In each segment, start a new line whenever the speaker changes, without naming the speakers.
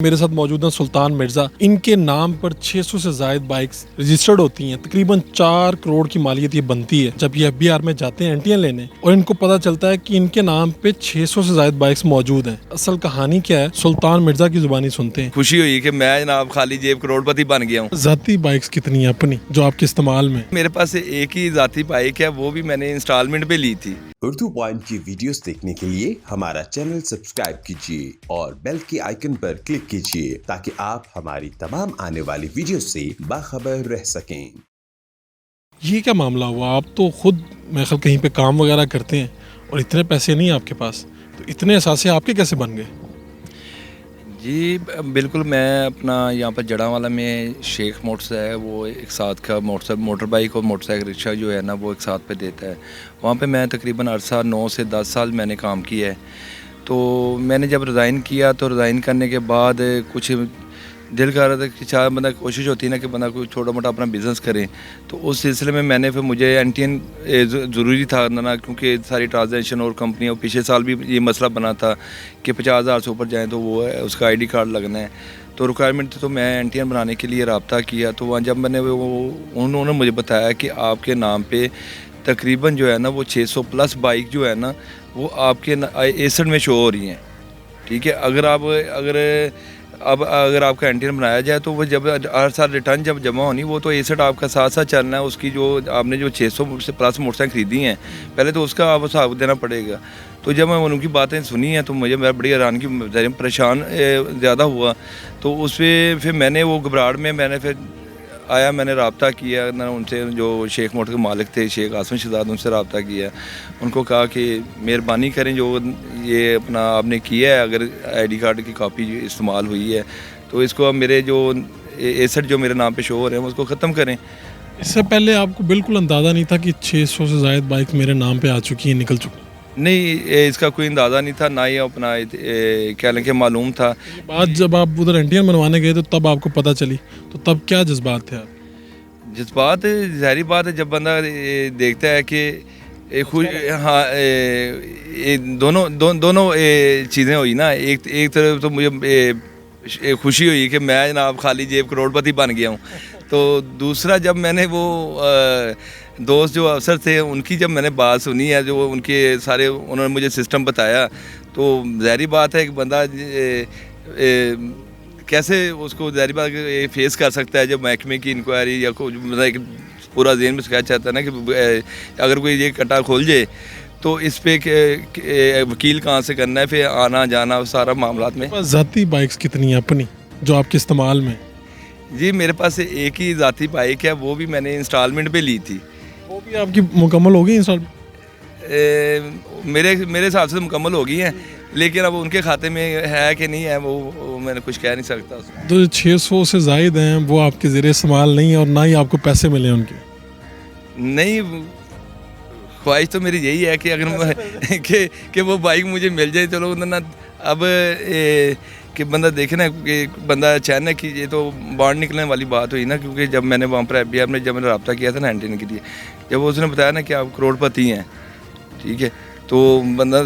मेरे साथ मौजूद हैं सुल्तान मिर्ज़ा। इनके नाम पर 600 से ज़ायद बाइक्स रजिस्टर्ड होती हैं। तकरीबन 4 करोड़ की मालियत ये बनती है। जब ये FBR में जाते हैं एंटियन लेने और इनको पता चलता है कि इनके नाम पे 600 से ज़ायद बाइक्स मौजूद हैं। असल कहानी क्या है, सुल्तान मिर्ज़ा की ज़ुबानी सुनते हैं।
खुशी हुई कि मैं जनाब खाली जेब करोड़पति बन गया हूँ।
ज़ाती बाइक्स कितनी है अपनी जो आपके इस्तेमाल में?
मेरे पास एक ही ज़ाती बाइक है, वो भी मैंने इंस्टॉलमेंट पे ली थी।
उर्दू पॉइंट की वीडियोस देखने के लिए हमारा चैनल सब्सक्राइब कीजिए और बेल के आइकन पर क्लिक कीजिए ताकि आप हमारी तमाम आने वाली वीडियो से बाखबर रह सकें।
ये क्या मामला हुआ? आप तो खुद मेरे ख्याल कहीं पे काम वगैरह करते हैं और इतने पैसे नहीं आपके पास, तो इतने असासे आपके कैसे बन गए?
जी बिल्कुल, मैं अपना यहाँ पर जड़ावाला में शेख मोटर्स है, वो एक साथ का मोटर बाइक और मोटरसाइकिल रिक्शा जो है ना वो एक साथ पे देता है। वहाँ पे मैं तकरीबन अरसा 9 से 10 साल मैंने काम किया है। तो मैंने जब रिज़ाइन किया तो रिज़ाइन करने के बाद कुछ दिल कर रहा था कि चाहे बंदा कोशिश होती है ना कि बंदा कोई छोटा मोटा अपना बिज़नेस करे। तो उस सिलसिले में मैंने फिर मुझे एनटीएन ज़रूरी था ना, क्योंकि सारी ट्रांजैक्शन और कंपनियाँ, पिछले साल भी ये मसला बना था कि 50,000 से ऊपर जाएँ तो वो है उसका आईडी कार्ड लगना है। तो रिक्वायरमेंट थी, तो मैं एनटीएन बनाने के लिए रब्ता किया। तो वहाँ जब मैंने उन्होंने मुझे बताया कि आपके नाम पर तकरीबन जो है ना वो 600 प्लस बाइक जो है ना वो आपके एसेट में शो हो रही हैं। ठीक है, अगर आपका एनटीएन बनाया जाए तो वो जब हर साल रिटर्न जब जमा होनी वो तो एसेट आपका साथ साथ चलना है। उसकी जो आपने जो 600 से प्लस मोटरसाइकिल खरीदी हैं पहले तो उसका आप हिसाब देना पड़ेगा। तो जब मैं उनकी बातें सुनी हैं तो मुझे मेरा बड़ी हैरानगी, परेशान ज़्यादा हुआ। तो उस पर फिर मैंने वो घबराहट में मैंने फिर आया, मैंने रब्ता किया ना उनसे, जो शेख मोटर के मालिक थे शेख आसम शहजाद, उनसे रब्ता किया। उनको कहा कि मेहरबानी करें जो ये अपना आपने किया है, अगर आईडी कार्ड की कॉपी इस्तेमाल हुई है तो इसको अब मेरे जो एसेट जो मेरे नाम पे शो हो रहे हैं उसको ख़त्म करें।
इससे पहले आपको बिल्कुल अंदाज़ा नहीं था कि 600 से ज़ायद बाइक मेरे नाम पे आ चुकी हैं, निकल चुकी?
नहीं, इसका कोई अंदाज़ा नहीं था, ना ही अपना क्या लें कि मालूम था।
बात जब आप उधर एनटीएन बनवाने गए तो तब आपको पता चली, तो तब क्या जज्बात थे आप?
जज्बात ज़ाहिर बात है, जब बंदा देखता है कि हाँ दोनों चीज़ें हुई ना। एक तरफ तो मुझे खुशी हुई कि मैं जनाब खाली जेब करोड़पति बन गया हूँ। तो दूसरा जब मैंने वो दोस्त जो अफसर थे उनकी जब मैंने बात सुनी है, जो उनके सारे उन्होंने मुझे सिस्टम बताया, तो ज़ाहिर बात है कि बंदा कैसे उसको ज़ाहिर बात फेस कर सकता है जब महकमे की इंक्वायरी या कोई मतलब पूरा ज़हन में सिखाया चाहता है ना कि अगर कोई ये कटा खोल जाए तो इस पे वकील कहाँ से करना है, फिर आना जाना सारा मामलात में।
ज़ाती बाइक्स कितनी है अपनी जो आपके इस्तेमाल में?
जी मेरे पास एक ही ज़ाती बाइक है, वो भी मैंने इंस्टॉलमेंट पे ली थी।
वो भी आपकी मुकम्मल हो गई इंस्टॉलमेंट?
मेरे हिसाब से मुकम्मल हो गई हैं, लेकिन अब उनके खाते में है कि नहीं है वो मैंने कुछ कह नहीं सकता उसमें।
तो 600 से ज़ायद हैं वो आपके ज़रिए इस्तेमाल नहीं है और ना ही आपको पैसे मिले उनके?
नहीं, ख्वाहिश तो मेरी यही है कि अगर कि वो बाइक मुझे मिल जाए। चलो ना अब कि बंदा देखे ना कि बंदा चैन है कि ये तो बाहर निकलने वाली बात हुई ना, क्योंकि जब मैंने वहाँ पर FBR में जब मैंने रब्ता किया था ना एंटीना के लिए, जब उसने बताया ना कि आप करोड़पति हैं, ठीक है, तो बंदा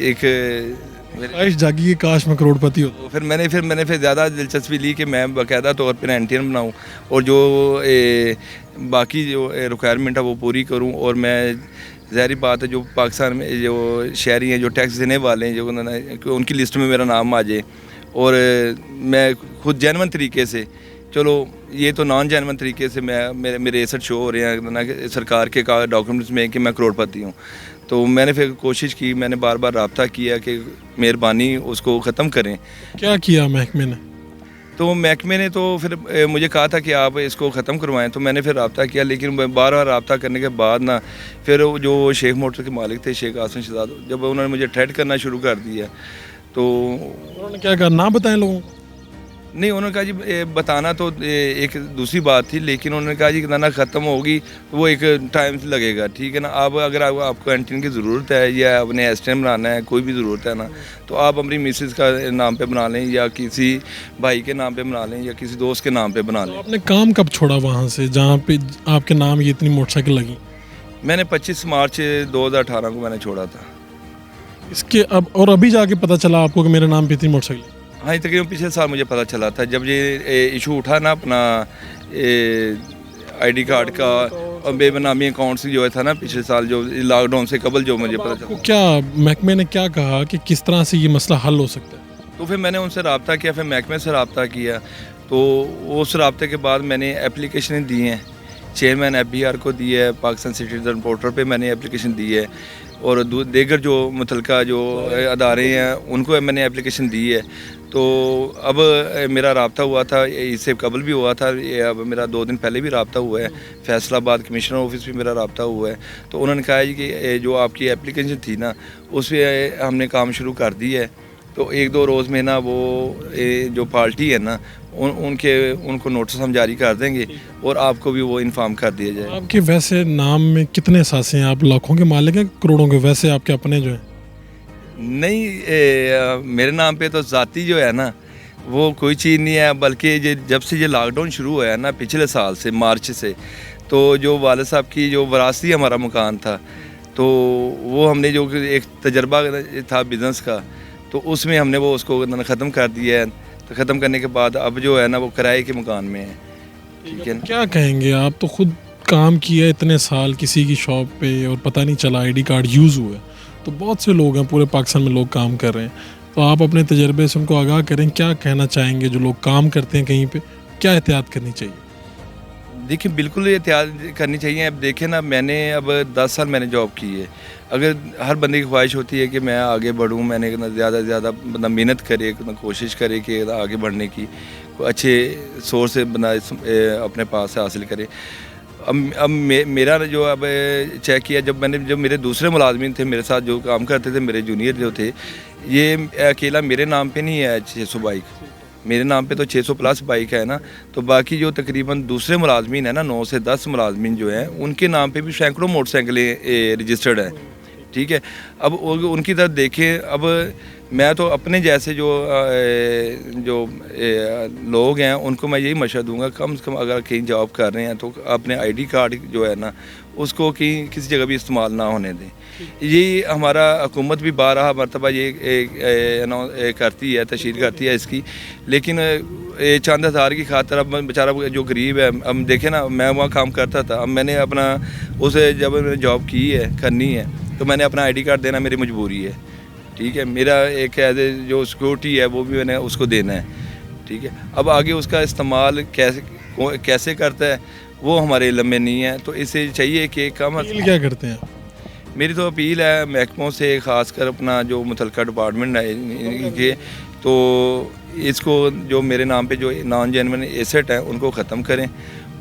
एक
ख्वाहिश जागी कि काश मैं करोड़पति हो।
तो फिर मैंने ज़्यादा दिलचस्पी ली कि मैं बाकायदा तौर पर एंटीना बनाऊँ और जो बाकी जो रिक्वायरमेंट है वो पूरी करूँ। और मैं ज़ाहिर बात है जो पाकिस्तान में जो शहरी हैं जो टैक्स देने वाले हैं जो उनकी लिस्ट में मेरा नाम आ जाए, और मैं खुद जेन्युइन तरीके से, चलो ये तो नॉन जेन्युइन तरीके से मेरे एसेट शो हो रहे हैं ना कि सरकार के डॉक्यूमेंट्स में कि मैं करोड़पति हूँ। तो मैंने फिर कोशिश की, मैंने बार बार रब्ता किया कि मेहरबानी उसको ख़त्म करें।
क्या किया महकमे ने?
तो महकमे ने तो फिर मुझे कहा था कि आप इसको ख़त्म करवाएं, तो मैंने फिर रब्ता किया, लेकिन बार बार रब्ता करने के बाद ना फिर जो शेख मोटर के मालिक थे शेख आसम शहजाद, जब उन्होंने मुझे थ्रेट करना शुरू कर दिया तो
उन्होंने क्या कहा, ना बताएं लोगों को?
नहीं, उन्होंने कहा जी बताना तो एक दूसरी बात थी, लेकिन उन्होंने कहा जी ना ख़त्म होगी तो वो एक टाइम लगेगा, ठीक है ना। अब अगर आपको एंटीन की ज़रूरत है या अपने एस्टेम बनाना है, कोई भी ज़रूरत है ना, तो आप अपनी मिसेस का नाम पे बना लें या किसी भाई के नाम पे बना लें या किसी दोस्त के नाम पे बना लें।
तो आपने काम कब छोड़ा वहाँ से जहाँ पे आपके नाम ये इतनी मोटरसाइकिल लगी?
मैंने 25 मार्च 2018 को मैंने छोड़ा था।
इसके अब और अभी जाके पता चला आपको कि मेरे नाम पे इतनी मोटरसाइकिल?
हाँ, ये तकरीबन पिछले साल मुझे पता चला था जब ये इशू उठा ना अपना आईडी कार्ड का और बेनामी अकाउंट से जो है था ना पिछले साल जो लॉकडाउन से कबल जो मुझे पता
आपको
चला।
क्या महकमे ने क्या कहा कि किस तरह से ये मसला हल हो सकता है?
तो फिर मैंने उनसे रब्ता किया, फिर महकमे से रब्ता किया, तो उस रब्ते के बाद मैंने एप्लीकेशनें दी हैं, चेयरमैन FBR को दी है, पाकिस्तान सिटीजन पोर्टल पे मैंने एप्लीकेशन दी है, और दीगर जो मुतलका जो अदारे हैं उनको मैंने एप्लीकेशन दी है। तो अब मेरा रब्ता हुआ था, इससे कबल भी हुआ था, ये अब मेरा 2 दिन पहले भी रब्ता हुआ है, फैसलाबाद कमिश्नर ऑफिस भी मेरा रब्ता हुआ है। तो उन्होंने कहा है कि जो आपकी एप्लीकेशन थी ना उस पर हमने काम शुरू कर दी है, तो 1-2 रोज़ में ना वो जो पार्टी है ना उनको नोटिस हम जारी कर देंगे और आपको भी वो इन्फॉर्म कर दिया जाए।
आपके वैसे नाम में कितने सासे हैं? आप लाखों के मालिक हैं करोड़ों के? वैसे आपके अपने जो हैं?
नहीं, मेरे नाम पे तो ज़ाती जो है ना वो कोई चीज़ नहीं है, बल्कि ये जब से ये लॉकडाउन शुरू हुआ है ना पिछले साल से मार्च से, तो जो वालिद साहब की जो वरासती हमारा मकान था, तो वो हमने जो एक तजर्बा था बिज़नेस का, तो उसमें हमने वो उसको ख़त्म कर दिया है। तो ख़त्म करने के बाद अब जो है ना वो किराए के मकान में है। ठीक है ना?
क्या कहेंगे? आप तो खुद काम किया इतने साल किसी की शॉप पे और पता नहीं चला आईडी कार्ड यूज़ हुआ है, तो बहुत से लोग हैं, पूरे पाकिस्तान में लोग काम कर रहे हैं, तो आप अपने तजर्बे से उनको आगाह करें, क्या कहना चाहेंगे जो लोग काम करते हैं कहीं पे, क्या एहतियात करनी चाहिए?
देखिए बिल्कुल एहतियात करनी चाहिए। अब देखें ना, मैंने अब 10 साल मैंने जॉब की है। अगर हर बंदे की ख्वाहिश होती है कि मैं आगे बढ़ूँ, मैंने ज़्यादा से ज़्यादा बंदा मेहनत करे, कोशिश करे कि आगे बढ़ने की, अच्छे सोर्स से बंदा अपने पास से हासिल करे। अब मेरा जो अब चेक किया, जब मेरे दूसरे मुलाजमीन थे मेरे साथ जो काम करते थे, मेरे जूनियर जो थे, ये अकेला मेरे नाम पे नहीं है 600 बाइक, मेरे नाम पे तो 600 प्लस बाइक है ना, तो बाकी जो तकरीबन दूसरे मुलाजमीन है ना 9 से 10 मुलाजमीन जो हैं उनके नाम पे भी सैकड़ों मोटरसाइकिलें रजिस्टर्ड हैं। ठीक है, अब उनकी तरफ देखें, अब मैं तो अपने जैसे जो लोग हैं उनको मैं यही मशवरा दूंगा, कम से कम अगर कहीं जॉब कर रहे हैं तो अपने आईडी कार्ड जो है ना उसको कहीं किसी जगह भी इस्तेमाल ना होने दें। यही हमारा हुकूमत भी 12 मरतबा ये करती है, तशहीर करती है इसकी, लेकिन चंद हज़ार की खातर अब बेचारा जो गरीब है, अब देखें ना, मैं वहाँ काम करता था, अब मैंने अपना उसे जब मैंने जॉब की है करनी है तो मैंने अपना आईडी कार्ड देना मेरी मजबूरी है। ठीक है, मेरा एक जो सिक्योरिटी है वो भी मैंने उसको देना है। ठीक है, अब आगे उसका इस्तेमाल कैसे करता है वो हमारे इल्म में नहीं है, तो इसे चाहिए कि कम
क्या करते हैं?
मेरी तो अपील है महकमों से, ख़ासकर अपना जो मुतलका डिपार्टमेंट है इनके, तो इसको जो मेरे नाम पे जो नॉन जेन्युइन एसेट हैं उनको ख़त्म करें,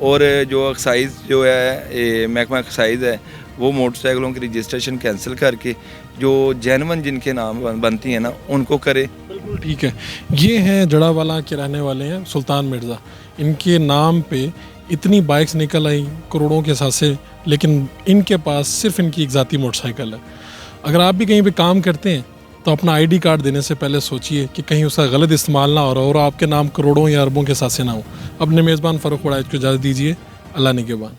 और जो एक्साइज़ जो है महकमा एक्साइज़ है वो मोटरसाइकिलों की रजिस्ट्रेशन कैंसिल करके जो जेन्युइन जिनके नाम बनती हैं ना उनको करे।
बिल्कुल ठीक है। ये हैं जड़ावाला के रहने वाले हैं सुल्तान मिर्ज़ा, इनके नाम पे इतनी बाइक्स निकल आई करोड़ों के सासे, लेकिन इनके पास सिर्फ इनकी एक ज़ाती मोटरसाइकिल है। अगर आप भी कहीं पे काम करते हैं तो अपना आईडी कार्ड देने से पहले सोचिए कि कहीं उसका गलत इस्तेमाल ना हो रहा हो और आपके नाम करोड़ों या अरबों के सासे ना हो। अपने मेज़बान फ़ारूक वड़ाइज को इजाज़त दीजिए। अल्लाह निगहबान।